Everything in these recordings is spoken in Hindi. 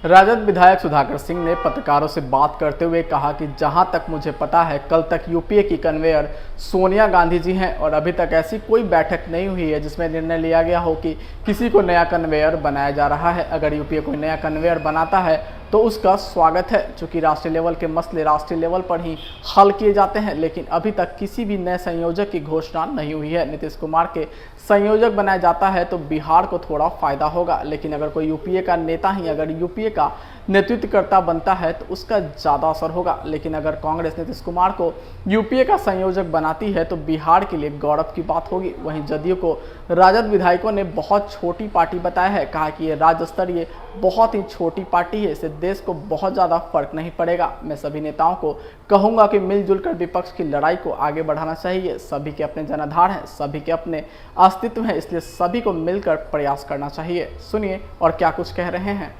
राजद विधायक सुधाकर सिंह ने पत्रकारों से बात करते हुए कहा कि जहां तक मुझे पता है कल तक यूपीए की कन्वेयर सोनिया गांधी जी हैं और अभी तक ऐसी कोई बैठक नहीं हुई है जिसमें निर्णय लिया गया हो कि किसी को नया कन्वेयर बनाया जा रहा है। अगर यूपीए कोई नया कन्वेयर बनाता है तो उसका स्वागत है, चूँकि राष्ट्रीय लेवल के मसले राष्ट्रीय लेवल पर ही हल किए जाते हैं, लेकिन अभी तक किसी भी नए संयोजक की घोषणा नहीं हुई है। नीतीश कुमार के संयोजक बनाया जाता है तो बिहार को थोड़ा फायदा होगा, लेकिन अगर कोई यूपीए का नेता ही अगर यूपीए का नेतृत्वकर्ता बनता है तो उसका ज़्यादा असर होगा। लेकिन अगर कांग्रेस नीतीश कुमार को यूपीए का संयोजक बनाती है तो बिहार के लिए गौरव की बात होगी। वहीं जदयू को राजद विधायकों ने बहुत छोटी पार्टी बताया है, कहा कि ये राज्य स्तरीय बहुत ही छोटी पार्टी है, इससे देश को बहुत ज़्यादा फर्क नहीं पड़ेगा। मैं सभी नेताओं को कहूँगा कि मिलजुल कर विपक्ष की लड़ाई को आगे बढ़ाना चाहिए। सभी के अपने जनाधार हैं, सभी के अपने अस्तित्व हैं, इसलिए सभी को मिलकर प्रयास करना चाहिए। सुनिए और क्या कुछ कह रहे हैं।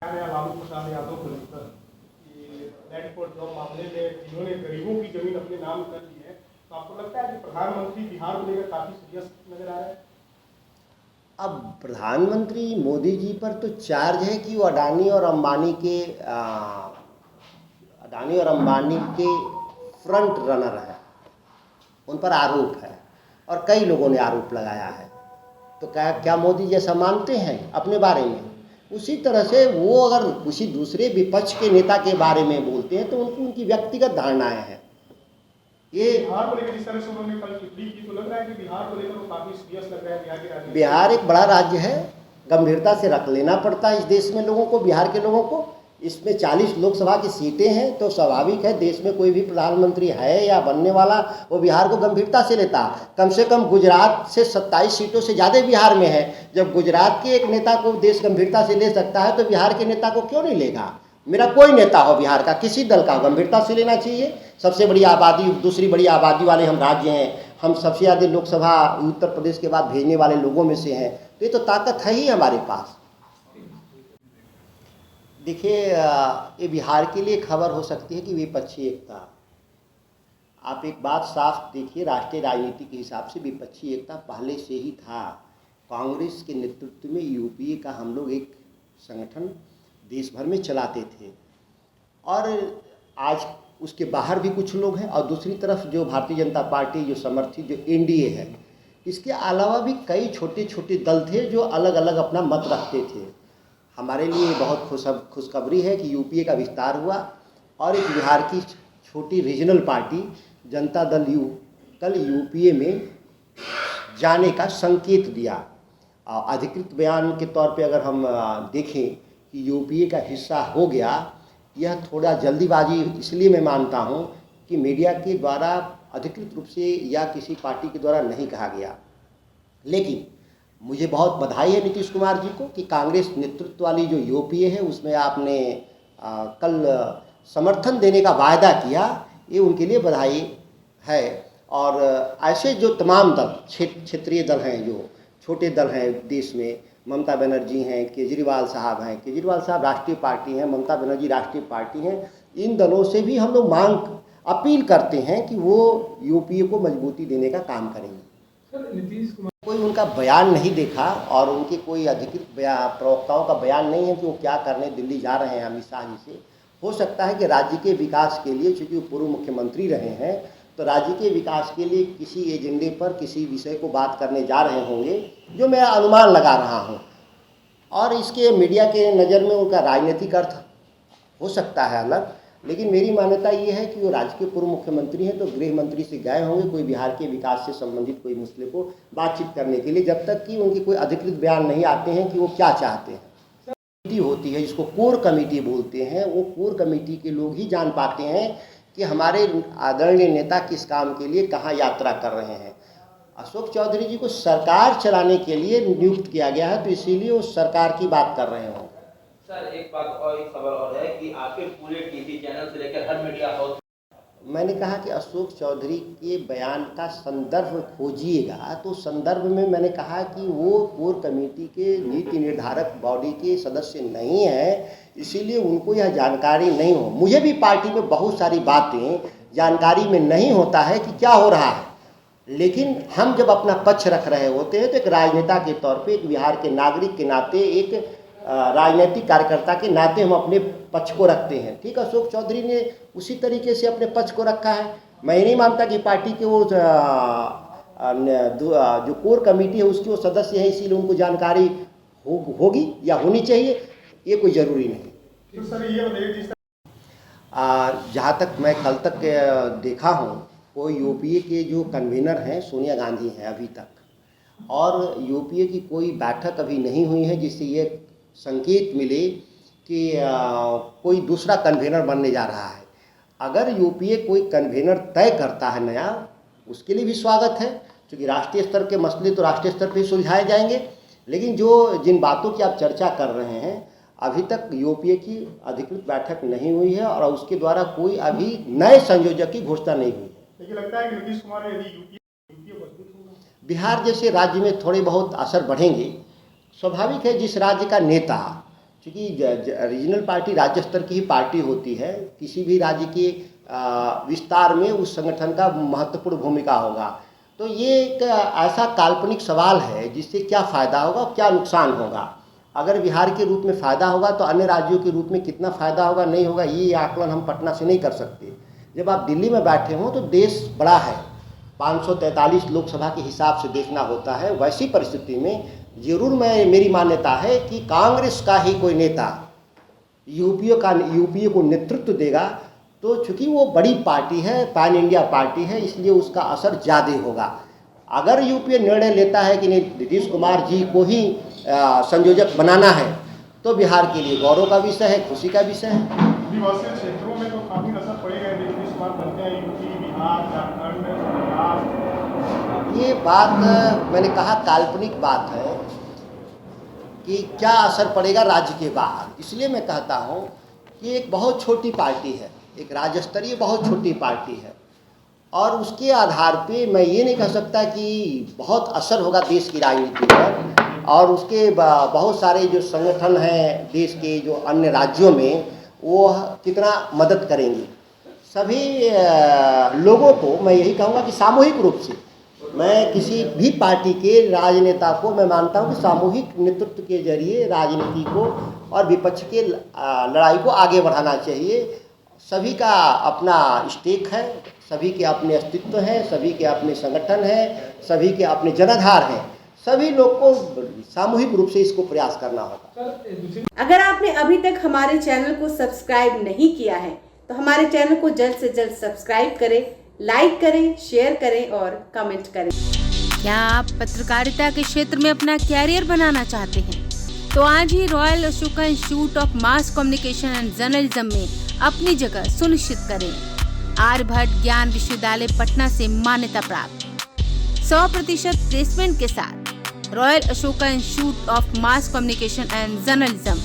लालू प्रसाद यादव को लेकर कि लैंड फॉर जॉब मामले में जिन्होंने गरीबों की जमीन अपने नाम कर ली है, तो आपको लगता है कि प्रधानमंत्री बिहार को लेकर काफी सीरियस नजर आ रहा है? अब प्रधानमंत्री मोदी जी पर तो चार्ज है कि वो अडानी और अंबानी के फ्रंट रनर है, उन पर आरोप है और कई लोगों ने आरोप लगाया है। तो क्या मोदी जैसा मानते हैं अपने बारे में? उसी तरह से वो अगर किसी दूसरे विपक्ष के नेता के बारे में बोलते हैं तो उनकी व्यक्तिगत धारणाएं हैं। ये बिहार को लेकर जिस तरह से उन्होंने कल टिप्पणी की, तो लग रहा है कि बिहार को लेकर वो काफी सीरियस लग रहा है। बिहार के राज्य, बिहार एक बड़ा राज्य है, गंभीरता से रख लेना पड़ता है इस देश में लोगों को, बिहार के लोगों को। इसमें 40 लोकसभा की सीटें हैं, तो स्वाभाविक है देश में कोई भी प्रधानमंत्री है या बनने वाला वो बिहार को गंभीरता से लेता। कम से कम गुजरात से 27 सीटों से ज़्यादा बिहार में है। जब गुजरात के एक नेता को देश गंभीरता से ले सकता है तो बिहार के नेता को क्यों नहीं लेगा? मेरा कोई नेता हो बिहार का, किसी दल का, गंभीरता से लेना चाहिए। सबसे बड़ी आबादी, दूसरी बड़ी आबादी वाले हम राज्य हैं, हम सबसे ज़्यादा लोकसभा उत्तर प्रदेश के बाद भेजने वाले लोगों में से हैं, तो ये तो ताकत है ही हमारे पास। देखिए, ये बिहार के लिए खबर हो सकती है कि विपक्षी एकता। आप एक बात साफ देखिए, राष्ट्रीय राजनीति के हिसाब से विपक्षी एकता पहले से ही था। कांग्रेस के नेतृत्व में यूपीए का हम लोग एक संगठन देश भर में चलाते थे, और आज उसके बाहर भी कुछ लोग हैं, और दूसरी तरफ जो भारतीय जनता पार्टी जो समर्थित जो एनडीए है, इसके अलावा भी कई छोटे छोटे दल थे जो अलग अलग अपना मत रखते थे। हमारे लिए बहुत खुशखबरी है कि यूपीए का विस्तार हुआ और एक बिहार की छोटी regional party Janata Dal you कल यूपीए में जाने का संकेत दिया। अधिकृत बयान के तौर पे अगर हम देखें कि यूपीए का हिस्सा हो गया, यह थोड़ा जल्दीबाजी इसलिए मैं मानता हूं कि मीडिया के द्वारा अधिकृत रूप से या किसी पार्टी के द्वारा नहीं कहा गया। लेकिन मुझे बहुत बधाई है नीतीश कुमार जी को कि कांग्रेस नेतृत्व वाली जो यूपीए है उसमें आपने कल समर्थन देने का वायदा किया, ये उनके लिए बधाई है। और ऐसे जो तमाम दल, क्षेत्रीय दल हैं, जो छोटे दल हैं देश में, ममता बनर्जी हैं, केजरीवाल साहब हैं, केजरीवाल साहब राष्ट्रीय पार्टी हैं, ममता बनर्जी राष्ट्रीय पार्टी हैं, इन दलों से भी हम लोग अपील करते हैं कि वो यूपीए को मजबूती देने का काम करेंगे। सर, नीतीश कुमार कोई उनका बयान नहीं देखा और उनके कोई अधिकृत प्रवक्ताओं का बयान नहीं है कि वो क्या करने दिल्ली जा रहे हैं अमित शाह जी से। हो सकता है कि राज्य के विकास के लिए, चूँकि वो पूर्व मुख्यमंत्री रहे हैं, तो राज्य के विकास के लिए किसी एजेंडे पर किसी विषय को बात करने जा रहे होंगे, जो मैं अनुमान लगा रहा हूँ। और इसके मीडिया के नज़र में उनका राजनीतिक अर्थ हो सकता है अलग, लेकिन मेरी मान्यता ये है कि वो राज्य के पूर्व मुख्यमंत्री हैं, तो गृह मंत्री से गए होंगे कोई बिहार के विकास से संबंधित कोई मसले को बातचीत करने के लिए, जब तक कि उनके कोई अधिकृत बयान नहीं आते हैं कि वो क्या चाहते हैं। कमेटी होती है जिसको कोर कमेटी बोलते हैं, वो कोर कमेटी के लोग ही जान पाते हैं कि हमारे आदरणीय नेता किस काम के लिए कहाँ यात्रा कर रहे हैं। अशोक चौधरी जी को सरकार चलाने के लिए नियुक्त किया गया है, तो इसीलिए वो सरकार की बात कर रहे हों। सर, एक बात और, एक सवाल और है कि आपके पूरे टीवी चैनल से लेकर हर मीडिया हाउस, मैंने कहा कि अशोक चौधरी के बयान का संदर्भ खोजिएगा, तो संदर्भ में मैंने कहा कि वो कोर कमेटी के नीति निर्धारक बॉडी के सदस्य नहीं है, इसीलिए उनको यह जानकारी नहीं हो। मुझे भी पार्टी में बहुत सारी बातें जानकारी में नहीं होता है कि क्या हो रहा है, लेकिन हम जब अपना पक्ष रख रहे होते हैं तो एक राजनेता के तौर पे, एक बिहार के नागरिक के नाते, एक राजनीतिक कार्यकर्ता के नाते हम अपने पक्ष को रखते हैं। ठीक है, अशोक चौधरी ने उसी तरीके से अपने पक्ष को रखा है। मैं नहीं मानता कि पार्टी के वो जो कोर कमेटी है उसके वो सदस्य हैं, इसीलिए उनको जानकारी होगी या होनी चाहिए, ये कोई ज़रूरी नहीं। तो सर ये बताइए, जहाँ तक मैं कल तक देखा हूँ, वो यूपीए के जो कन्वीनर हैं सोनिया गांधी हैं अभी तक, और यूपीए की कोई बैठक अभी नहीं हुई है जिससे ये संकेत मिले कि कोई दूसरा कन्वीनर बनने जा रहा है। अगर यूपीए कोई कन्वीनर तय करता है नया, उसके लिए भी स्वागत है, क्योंकि राष्ट्रीय स्तर के मसले तो राष्ट्रीय स्तर पर ही सुलझाए जाएंगे। लेकिन जिन बातों की आप चर्चा कर रहे हैं, अभी तक यूपीए की अधिकृत बैठक नहीं हुई है और उसके द्वारा कोई अभी नए संयोजक की घोषणा नहीं हुई है। लेकिन लगता है कि नीतीश कुमार यदि यूपीए मजबूत होगा, बिहार जैसे राज्य में थोड़े बहुत असर बढ़ेंगे, स्वाभाविक है। जिस राज्य का नेता, क्योंकि रीजनल पार्टी राज्य स्तर की ही पार्टी होती है, किसी भी राज्य के विस्तार में उस संगठन का महत्वपूर्ण भूमिका होगा। तो ये एक ऐसा काल्पनिक सवाल है जिससे क्या फ़ायदा होगा और क्या नुकसान होगा। अगर बिहार के रूप में फ़ायदा होगा तो अन्य राज्यों के रूप में कितना फ़ायदा होगा, नहीं होगा, ये आकलन हम पटना से नहीं कर सकते। जब आप दिल्ली में बैठे हों तो देश बड़ा है, 543 लोकसभा के हिसाब से देखना होता है। वैसी परिस्थिति में ज़रूर मेरी मान्यता है कि कांग्रेस का ही कोई नेता यूपीए को नेतृत्व देगा, तो चूँकि वो बड़ी पार्टी है, पैन इंडिया पार्टी है, इसलिए उसका असर ज़्यादा होगा। अगर यूपीए निर्णय लेता है कि नीतीश कुमार जी को ही संयोजक बनाना है, तो बिहार के लिए गौरव का विषय है, खुशी का विषय है। आदिवासी क्षेत्रों में तो काफ़ी असर पड़ेगा यदि नीतीश कुमार बनते हैं, यूपी, बिहार, झारखंड, पंजाब। ये बात मैंने कहा काल्पनिक बात है कि क्या असर पड़ेगा राज्य के बाहर। इसलिए मैं कहता हूँ कि एक बहुत छोटी पार्टी है, एक राज्य स्तरीय बहुत छोटी पार्टी है, और उसके आधार पे मैं ये नहीं कह सकता कि बहुत असर होगा देश की राजनीति पर। और उसके बहुत सारे जो संगठन हैं देश के, जो अन्य राज्यों में, वो कितना मदद करेंगे। सभी लोगों को मैं यही कहूँगा कि सामूहिक रूप से, मैं किसी भी पार्टी के राजनेता को मैं मानता हूँ कि सामूहिक नेतृत्व के जरिए राजनीति को और विपक्ष के लड़ाई को आगे बढ़ाना चाहिए। सभी का अपना स्टेक है, सभी के अपने अस्तित्व हैं, सभी के अपने संगठन हैं, सभी के अपने जनाधार हैं। सभी लोग को सामूहिक रूप से इसको प्रयास करना होगा। अगर आपने अभी तक हमारे चैनल को सब्सक्राइब नहीं किया है तो हमारे चैनल को जल्द से जल्द सब्सक्राइब करें, लाइक करें, शेयर करें और कमेंट करें। क्या आप पत्रकारिता के क्षेत्र में अपना कैरियर बनाना चाहते हैं? तो आज ही royal Ashoka institute of mass communication and journalism में अपनी जगह सुनिश्चित करें। आर्यभट्ट ज्ञान विश्वविद्यालय पटना से मान्यता प्राप्त 100% प्लेसमेंट के साथ royal Ashoka institute of mass communication and journalism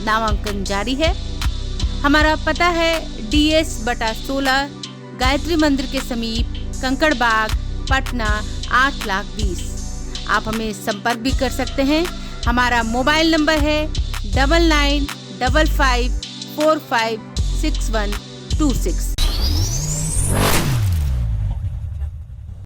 नामांकन जारी है। हमारा पता है DS/16 गायत्री मंदिर के समीप, कंकड़ बाग, पटना 8,20,000। आप हमें संपर्क भी कर सकते हैं। हमारा मोबाइल नंबर है 9955456126।